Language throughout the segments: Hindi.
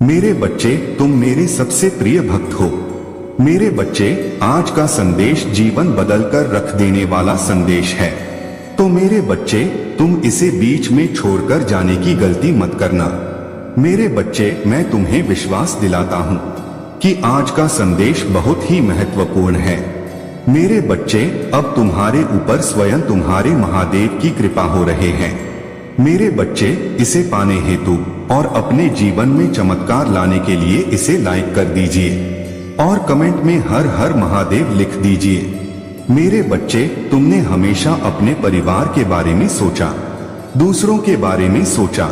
मेरे बच्चे, तुम मेरे सबसे प्रिय भक्त हो। मेरे बच्चे, आज का संदेश जीवन बदलकर रख देने वाला संदेश है। तो मेरे बच्चे, तुम इसे बीच में छोड़कर जाने की गलती मत करना। मेरे बच्चे, मैं तुम्हें विश्वास दिलाता हूँ कि आज का संदेश बहुत ही महत्वपूर्ण है। मेरे बच्चे, अब तुम्हारे ऊपर स्वयं तुम्हारे महादेव की कृपा हो रहे हैं। मेरे बच्चे, इसे पाने हेतु और अपने जीवन में चमत्कार लाने के लिए इसे लाइक कर दीजिए और कमेंट में हर हर महादेव लिख दीजिए। मेरे बच्चे, तुमने हमेशा अपने परिवार के बारे में सोचा, दूसरों के बारे में सोचा,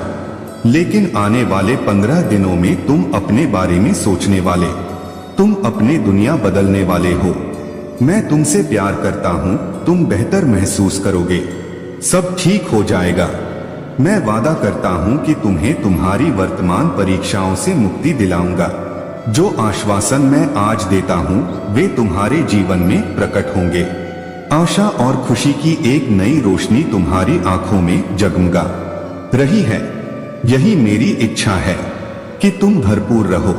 लेकिन आने वाले 15 दिनों में तुम अपने बारे में सोचने वाले, तुम अपनी दुनिया बदलने वाले हो। मैं तुमसे प्यार करता हूँ, तुम बेहतर महसूस करोगे, सब ठीक हो जाएगा। मैं वादा करता हूँ कि तुम्हें तुम्हारी वर्तमान परीक्षाओं से मुक्ति दिलाऊंगा। जो आश्वासन मैं आज देता हूँ वे तुम्हारे जीवन में प्रकट होंगे। आशा और खुशी की एक नई रोशनी तुम्हारी आंखों में जगमगा रही है। यही मेरी इच्छा है कि तुम भरपूर रहो।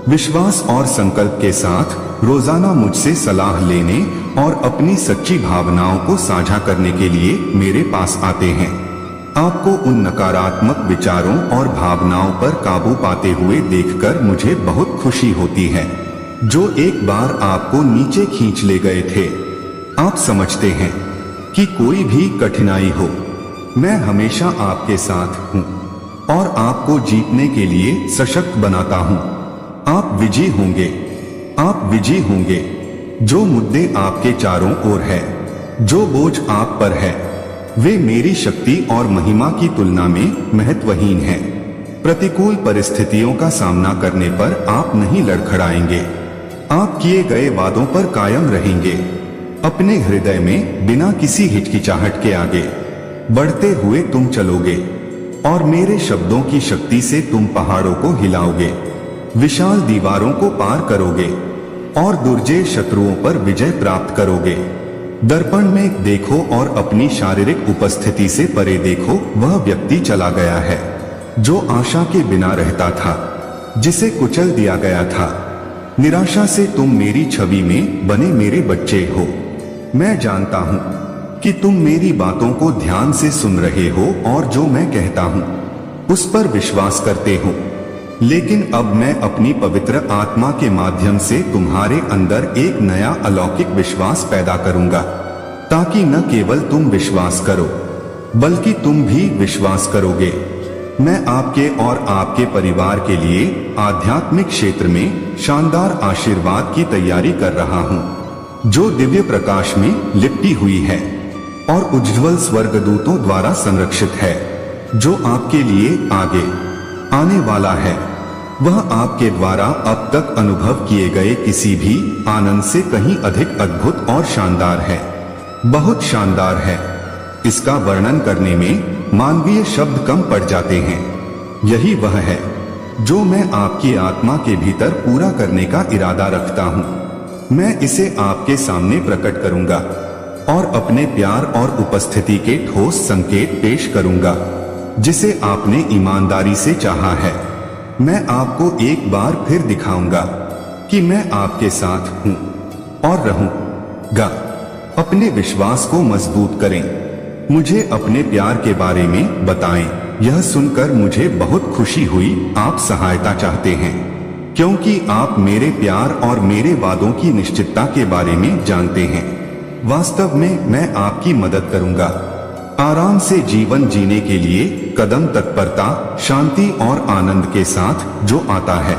विश्वास और संकल्प के साथ रोजाना मुझसे सलाह लेने और अपनी सच्ची भावनाओं को साझा करने के लिए मेरे पास आते हैं। आपको उन नकारात्मक विचारों और भावनाओं पर काबू पाते हुए देखकर मुझे बहुत खुशी होती है, जो एक बार आपको नीचे खींच ले गए थे। आप समझते हैं कि कोई भी कठिनाई हो, मैं हमेशा आपके साथ हूँ और आपको जीतने के लिए सशक्त बनाता हूँ। आप विजयी होंगे, आप विजयी होंगे। जो मुद्दे आपके चारों ओर है, जो बोझ आप पर है, वे मेरी शक्ति और महिमा की तुलना में महत्वहीन हैं। प्रतिकूल परिस्थितियों का सामना करने पर आप नहीं लड़खड़ाएंगे। आप किए गए वादों पर कायम रहेंगे। अपने हृदय में बिना किसी हिचकिचाहट के आगे बढ़ते हुए तुम चलोगे और मेरे शब्दों की शक्ति से तुम पहाड़ों को हिलाओगे, विशाल दीवारों को पार करोगे और दुर्जय शत्रुओं पर विजय प्राप्त करोगे। दर्पण में देखो और अपनी शारीरिक उपस्थिति से परे देखो, वह व्यक्ति चला गया है जो आशा के बिना रहता था, जिसे कुचल दिया गया था। निराशा से तुम मेरी छवि में बने मेरे बच्चे हो। मैं जानता हूँ कि तुम मेरी बातों को ध्यान से सुन रहे हो और जो मैं कहता हूँ उस पर विश्वास करते हो। लेकिन अब मैं अपनी पवित्र आत्मा के माध्यम से तुम्हारे अंदर एक नया अलौकिक विश्वास पैदा करूंगा, ताकि न केवल तुम विश्वास करो बल्कि तुम भी विश्वास करोगे। मैं आपके और आपके परिवार के लिए आध्यात्मिक क्षेत्र में शानदार आशीर्वाद की तैयारी कर रहा हूँ, जो दिव्य प्रकाश में लिपटी हुई है और उज्ज्वल स्वर्गदूतों द्वारा संरक्षित है। जो आपके लिए आगे आने वाला है वह आपके द्वारा अब तक अनुभव किए गए किसी भी आनंद से कहीं अधिक अद्भुत और शानदार है, बहुत शानदार है। इसका वर्णन करने में मानवीय शब्द कम पड़ जाते हैं। यही वह है जो मैं आपकी आत्मा के भीतर पूरा करने का इरादा रखता हूँ। मैं इसे आपके सामने प्रकट करूंगा और अपने प्यार और उपस्थिति के ठोस संकेत पेश करूंगा, जिसे आपने ईमानदारी से चाहा है। मैं आपको एक बार फिर दिखाऊंगा कि मैं आपके साथ हूं और रहूंगा। अपने विश्वास को मजबूत करें, मुझे अपने प्यार के बारे में बताएं। यह सुनकर मुझे बहुत खुशी हुई। आप सहायता चाहते हैं क्योंकि आप मेरे प्यार और मेरे वादों की निश्चितता के बारे में जानते हैं। वास्तव में मैं आपकी मदद करूंगा आराम से जीवन जीने के लिए, कदम तत्परता, शांति और आनंद के साथ जो आता है,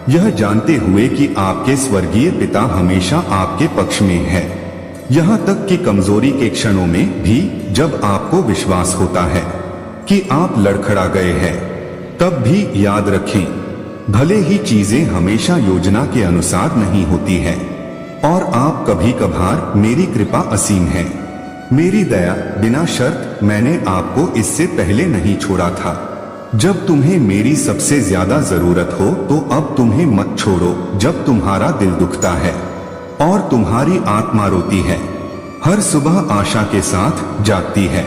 यह जानते हुए कि आपके स्वर्गीय पिता हमेशा आपके पक्ष में है। यहाँ तक कि कमजोरी के क्षणों में भी, जब आपको विश्वास होता है कि आप लड़खड़ा गए हैं, तब भी याद रखें, भले ही चीजें हमेशा योजना के अनुसार नहीं होती है और आप कभी कभार, मेरी कृपा असीम है। मेरी दया बिना शर्त मैंने आपको इससे पहले नहीं छोड़ा था। जब तुम्हें मेरी सबसे ज्यादा जरूरत हो तो अब तुम्हें मत छोड़ो। जब तुम्हारा दिल दुखता है और तुम्हारी आत्मा रोती है, हर सुबह आशा के साथ जागती है,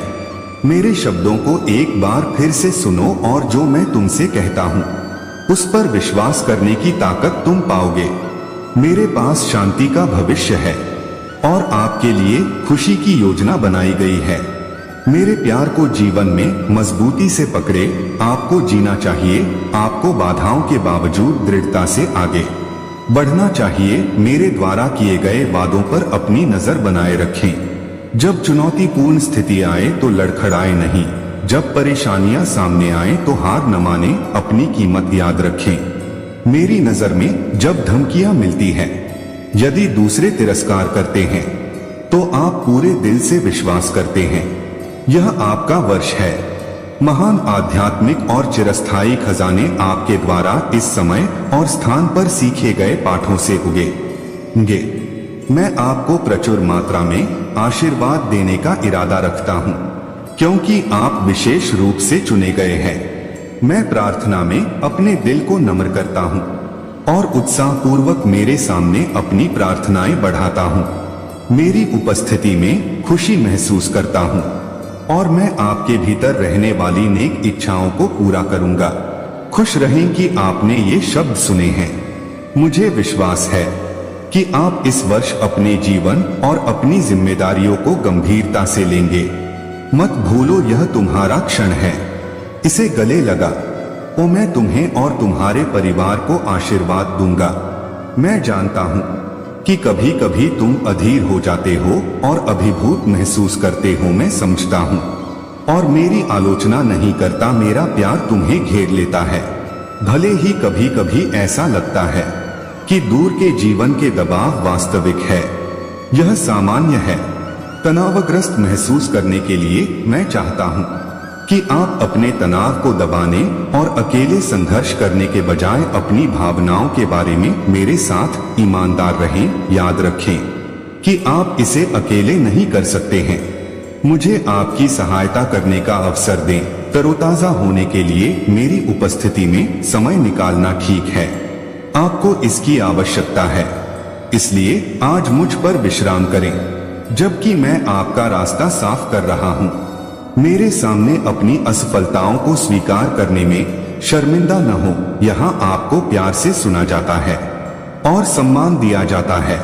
मेरे शब्दों को एक बार फिर से सुनो और जो मैं तुमसे कहता हूँ उस पर विश्वास करने की ताकत तुम पाओगे। मेरे पास शांति का भविष्य है और आपके लिए खुशी की योजना बनाई गई है। मेरे प्यार को जीवन में मजबूती से पकड़े। आपको जीना चाहिए, आपको बाधाओं के बावजूद दृढ़ता से आगे बढ़ना चाहिए। मेरे द्वारा किए गए वादों पर अपनी नजर बनाए रखें। जब चुनौतीपूर्ण स्थिति आए तो लड़खड़ाए नहीं, जब परेशानियां सामने आए तो हार न माने, अपनी कीमत याद रखें। मेरी नजर में जब धमकियां मिलती हैं, यदि दूसरे तिरस्कार करते हैं तो आप पूरे दिल से विश्वास करते हैं। यह आपका वर्ष है। महान आध्यात्मिक और चिरस्थायी खजाने आपके द्वारा इस समय और स्थान पर सीखे गए पाठों से उगेंगे। मैं आपको प्रचुर मात्रा में आशीर्वाद देने का इरादा रखता हूं, क्योंकि आप विशेष रूप से चुने गए हैं। मैं प्रार्थना में अपने दिल को नम्र करता हूं और उत्साहपूर्वक मेरे सामने अपनी प्रार्थनाएं बढ़ाता हूं। मेरी उपस्थिति में खुशी महसूस करता हूं और मैं आपके भीतर रहने वाली नेक इच्छाओं को पूरा करूंगा। खुश रहें कि आपने ये शब्द सुने हैं। मुझे विश्वास है कि आप इस वर्ष अपने जीवन और अपनी जिम्मेदारियों को गंभीरता से लेंगे। मत भूलो, यह तुम्हारा क्षण है। इसे गले लगा ओ मैं तुम्हें और तुम्हारे परिवार को आशीर्वाद दूंगा। मैं जानता हूं कि कभी कभी तुम अधीर हो जाते हो और अभिभूत महसूस करते हो। मैं समझता हूं और मेरी आलोचना नहीं करता। मेरा प्यार तुम्हें घेर लेता है। भले ही कभी कभी ऐसा लगता है कि दूर के जीवन के दबाव वास्तविक है, यह सामान्य है। तनावग्रस्त महसूस करने के लिए मैं चाहता हूं कि आप अपने तनाव को दबाने और अकेले संघर्ष करने के बजाय अपनी भावनाओं के बारे में मेरे साथ ईमानदार रहें। याद रखें कि आप इसे अकेले नहीं कर सकते हैं। मुझे आपकी सहायता करने का अवसर दें। तरोताजा होने के लिए मेरी उपस्थिति में समय निकालना ठीक है। आपको इसकी आवश्यकता है, इसलिए आज मुझ पर विश्राम करें जबकि मैं आपका रास्ता साफ कर रहा हूं। मेरे सामने अपनी असफलताओं को स्वीकार करने में शर्मिंदा न हो। यहाँ आपको प्यार से सुना जाता है और सम्मान दिया जाता है।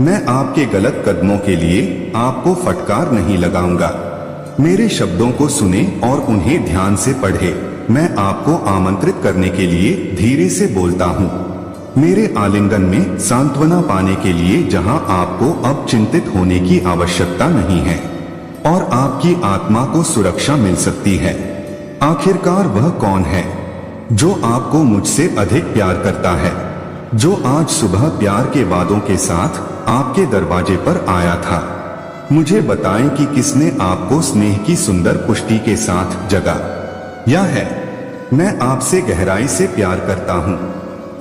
मैं आपके गलत कदमों के लिए आपको फटकार नहीं लगाऊंगा। मेरे शब्दों को सुने और उन्हें ध्यान से पढ़े। मैं आपको आमंत्रित करने के लिए धीरे से बोलता हूँ। मेरे आलिंगन में सांत्वना पाने के लिए जहाँ आपको अब चिंतित होने की आवश्यकता नहीं है और आपकी आत्मा को सुरक्षा मिल सकती है। आखिरकार वह कौन है जो आपको मुझसे अधिक प्यार करता है, जो आज सुबह प्यार के वादों के साथ आपके दरवाजे पर आया था? मुझे बताएं कि किसने आपको स्नेह की सुंदर पुष्टि के साथ जगा या है। मैं आपसे गहराई से प्यार करता हूँ।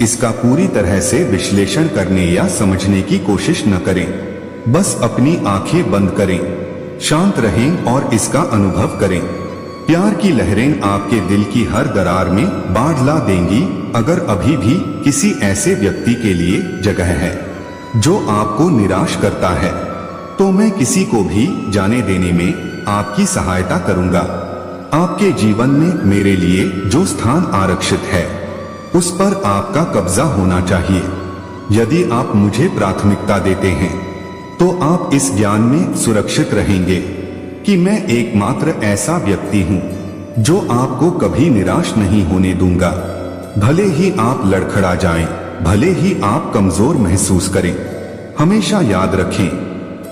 इसका पूरी तरह से विश्लेषण करने या समझने की कोशिश न करें। बस अपनी आंखें बंद करें, शांत रहें और इसका अनुभव करें। प्यार की लहरें आपके दिल की हर दरार में बाढ़ ला देंगी। अगर अभी भी किसी ऐसे व्यक्ति के लिए जगह है जो आपको निराश करता है, तो मैं किसी को भी जाने देने में आपकी सहायता करूंगा। आपके जीवन में मेरे लिए जो स्थान आरक्षित है, उस पर आपका कब्जा होना चाहिए। यदि आप मुझे प्राथमिकता देते हैं, तो आप इस ज्ञान में सुरक्षित रहेंगे कि मैं एकमात्र ऐसा व्यक्ति हूं जो आपको कभी निराश नहीं होने दूंगा। भले ही आप लड़खड़ा जाएं, भले ही आप कमजोर महसूस करें, हमेशा याद रखें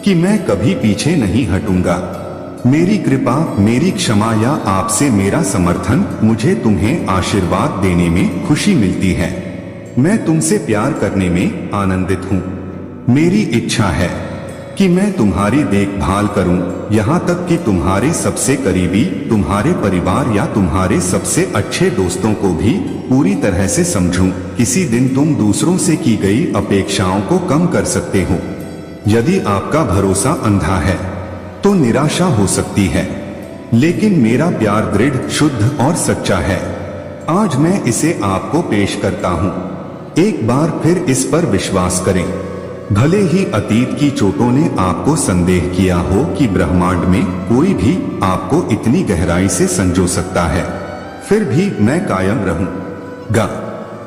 कि मैं कभी पीछे नहीं हटूंगा। मेरी कृपा, मेरी क्षमा या आपसे मेरा समर्थन, मुझे तुम्हें आशीर्वाद देने में खुशी मिलती है। मैं तुमसे प्यार करने में आनंदित हूँ। मेरी इच्छा है कि मैं तुम्हारी देखभाल करूं, यहाँ तक कि तुम्हारे सबसे करीबी, तुम्हारे परिवार या तुम्हारे सबसे अच्छे दोस्तों को भी पूरी तरह से समझूं। किसी दिन तुम दूसरों से की गई अपेक्षाओं को कम कर सकते हो। यदि आपका भरोसा अंधा है तो निराशा हो सकती है, लेकिन मेरा प्यार दृढ़, शुद्ध और सच्चा है। आज मैं इसे आपको पेश करता हूँ। एक बार फिर इस पर विश्वास करें। भले ही अतीत की चोटों ने आपको संदेह किया हो कि ब्रह्मांड में कोई भी आपको इतनी गहराई से संजो सकता है, फिर भी मैं कायम रहूंगा।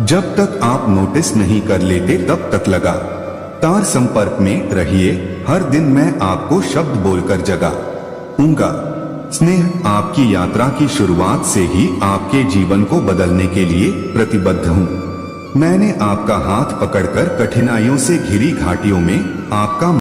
जब तक आप नोटिस नहीं कर लेते तब तक लगातार संपर्क में रहिए। हर दिन मैं आपको शब्द बोलकर जगाऊंगा। स्नेह आपकी यात्रा की शुरुआत से ही आपके जीवन को बदलने के लिए प्रतिबद्ध हूँ। मैंने आपका हाथ पकड़कर कठिनाइयों से घिरी घाटियों में आपका